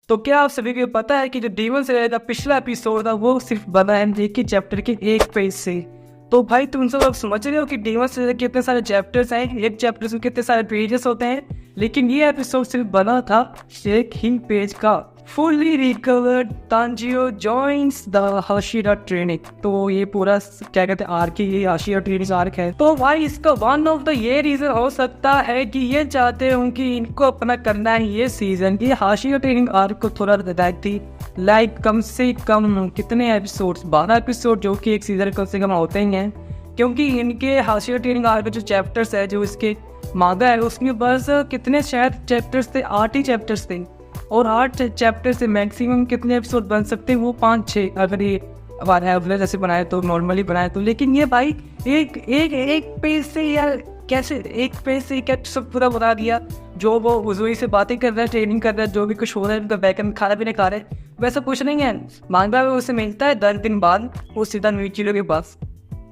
तो क्या आप सभी को पता है कि जो डीमन स्लेयर का पिछला एपिसोड था वो सिर्फ बना है एक ही चैप्टर के एक पेज से। तो भाई तुम सब अब समझ रहे हो कि डीमन स्लेयर के कितने सारे चैप्टर्स हैं, एक चैप्टर में कितने सारे पेजेस होते हैं, लेकिन ये एपिसोड सिर्फ बना था एक ही पेज का। Fully recovered Tanjiro joins the Hashira training. तो ये पूरा क्या कहते हैं आर्क, ये हाशिरा ट्रेनिंग आर्क है। तो भाई इसका वन ऑफ द ये रीजन हो सकता है कि ये चाहते हो कि इनको अपना करना है ये सीजन की हाशिरा ट्रेनिंग आर्क को थोड़ा हिदायत थी। लाइक कम से कम कितने एपिसोड्स, 12 एपिसोड जो कि एक सीजन कम से कम होते ही हैं, क्योंकि इनके हाशिरा ट्रेनिंग आर्क के जो चैप्टर्स है, जो इसके मांगा है, उसमें बस कितने शायद चैप्टर्स थे, 8 ही चैप्टर्स थे। और 8 चैप्टर से मैक्सिमम कितने एपिसोड बन सकते हैं, वो 5-6 अगर ये एवरेज ऐसे बनाए तो, नॉर्मली बनाए तो। लेकिन ये भाई एक पेज से यार कैसे एक पेज से क्या सब पूरा बता दिया। जो वो उजुई से बातें कर रहा है, ट्रेनिंग कर रहा है, जो भी कुछ हो रहा है, उनका बैकएंड खाना पीने खा रहे हैं, वैसा कुछ नहीं है। मांगा में उसे मिलता है 10 दिन बाद, वो सीधा मुइचिरो के पास,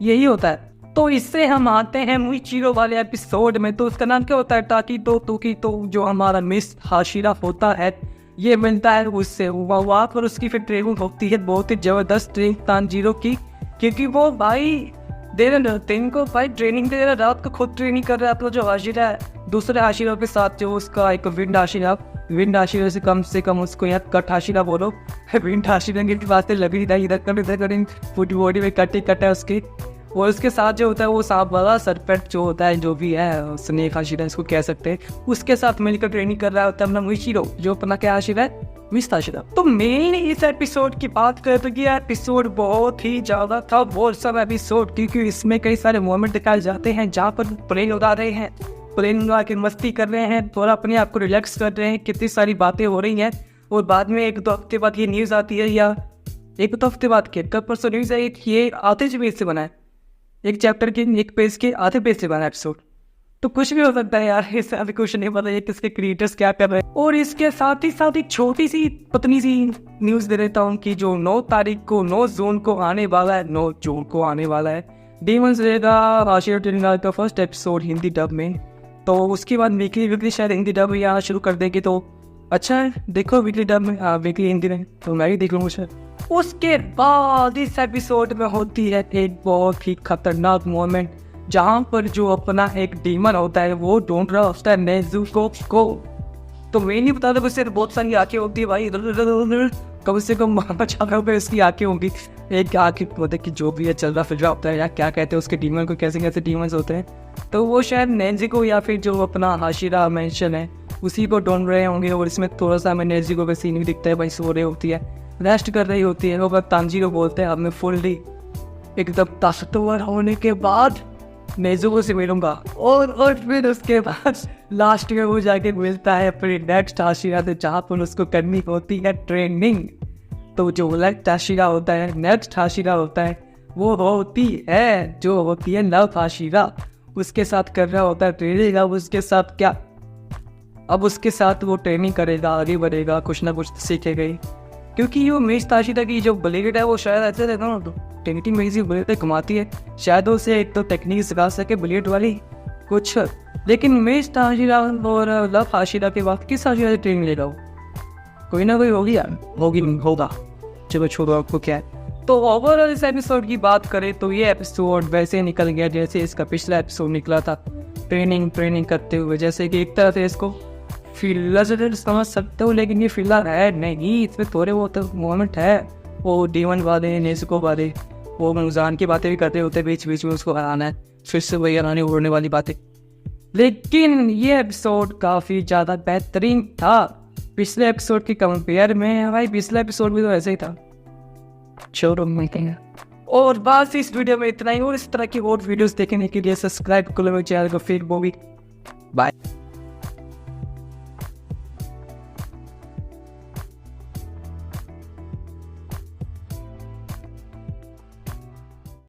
यही होता है। तो इससे हम आते हैं मुइचिरो वाले एपिसोड में। तो उसका नाम क्या होता है, टाकी तो तुकी तो, जो हमारा मिस हाशिरा होता है, ये मिलता है उससे। वहाँ पर उसकी फिर ट्रेनिंग होती है, बहुत ही जबरदस्त ट्रेनिंग तांजीरो की, क्योंकि वो भाई दे रहे को भाई ट्रेनिंग दे रहा, रात को खुद ट्रेनिंग कर रहा है। अपना जो हाशिरा है दूसरे हाशिरा के साथ, जो उसका एक विंड हाशिरा से कम उसको यहाँ कट हाशिरा बोलो। विंड हाशिरा की बातें लग रही था, इधर कर फुट बॉडी में कट है उसकी। और उसके साथ जो होता है वो सांप वाला सरपेट जो होता है, जो भी है स्नेक हाशिरा इसको कह सकते हैं, उसके साथ मिलकर ट्रेनिंग कर रहा होता है अपना मुइचिरो, जो अपना क्या हाशिरा है, मिस हाशिरा। तो मेन इस एपिसोड की बात करें तो ये एपिसोड बहुत ही ज्यादा था, वो सब एपिसोड, क्योंकि इसमें कई सारे मोमेंट दिखाए जाते हैं जहाँ पर प्लेन उड़ा रहे हैं, प्लेन उड़ा के मस्ती कर रहे हैं, थोड़ा अपने आप को रिलैक्स कर रहे हैं, कितनी सारी बातें हो रही हैं। और बाद में 1-2 हफ्ते बाद ये न्यूज़ आती है, या 1-2 हफ्ते बाद के कल परसों न्यूज़ है कि ये आधे पेज से बना है, एक चैप्टर के एक पेज के आधे पेज से बना एपिसोड। तो कुछ भी हो सकता है यार, इससे अभी कुछ नहीं पता ये किसके क्रिएटर्स क्या कर रहे हैं। और इसके साथ ही साथ एक छोटी सी पतनी सी न्यूज़ दे देता हूँ कि जो 9 तारीख को 9 जून को आने वाला है, 9 जून को आने वाला है डीमन स्लेयर का हाशिरा ट्रेनिंग आर्क का फर्स्ट एपिसोड हिंदी डब में। तो उसके बाद वीकली शायद हिंदी डब में आना शुरू कर देंगे। तो अच्छा है, देखो वीकली डब में, वीकली हिंदी में, तो मैं भी देख लूँगा शायद। उसके बाद इस एपिसोड में होती है एक बहुत ही खतरनाक मोमेंट, जहाँ पर जो अपना एक डीमन होता है वो ढूंढ रहा होता है नेजुको को। तो मैं नहीं बता, उससे बहुत सारी आंखें होती है भाई, कम से कम 50 रुपये इसकी आंखें होंगी। एक आंखें मतलब कि जो भी है चल रहा फिर रहा होता है, या क्या कहते हैं उसके डीमन को, कैसे कैसे डीमंस होते हैं। तो वो शायद नेजुको या फिर जो अपना हाशिरा मेंशन है उसी को ढूंढ रहे होंगे। और इसमें थोड़ा सा हमें नेजुको का सीन भी दिखता है, भाई सो रही होती है, रेस्ट कर रही होती है। वो तांजीरो बोलते हैं अब मैं फुल्ली एकदम ताकतवर होने के बाद नेजुको से मिलूंगा। और फिर उसके बाद लास्ट में वो जाके मिलता है अपनी नेक्स्ट हाशिरा से, जहाँ पर उसको करनी होती है ट्रेनिंग। तो जो नेक्स्ट हाशिरा होता है, नेक्स्ट हाशिरा होता है, वो होती है जो होती है नव हाशिरा, उसके साथ कर रहा होता है ट्रेनिंग। अब उसके साथ क्या, अब उसके साथ वो ट्रेनिंग करेगा, आगे बढ़ेगा, कुछ ना कुछ सीखेगा, क्योंकि वो मिस हाशिरा की जो ब्लेड है वो शायद ऐसे रहता ना, तो टेनिटी में इसी ब्लेड तक घुमाती है, शायद उसे एक तो टेक्निक सिखा सके ब्लेड वाली कुछ। लेकिन मिस हाशिरा और लव हाशिरा के बाद किस हाशिरा से ट्रेनिंग लेगा, कोई ना कोई होगा। चलो छोड़ो, आपको क्या है। तो ओवरऑल इस एपिसोड की बात करें तो ये एपिसोड वैसे निकल गया जैसे इसका पिछला एपिसोड निकला था, ट्रेनिंग करते हुए। जैसे कि एक तरह से इसको फिलर समझ सकते हो, लेकिन ये फिलर है नहीं, इसमें थोड़े बहुत मोमेंट है। वो डीमन वाले, नेजुको वाले, वो मुजान की बातें भी करते होते बीच बीच में, उसको हराना है, फिर से वही हराने उड़ने वाली बातें। लेकिन ये एपिसोड काफ़ी ज़्यादा बेहतरीन था पिछले एपिसोड के कंपेयर में। भाई पिछला एपिसोड भी तो ऐसे ही था। और बस इस वीडियो में इतना ही, और इस तरह की और वीडियोस देखने के लिए सब्सक्राइब करो मेरे चैनल को। फिर वो भी बाय।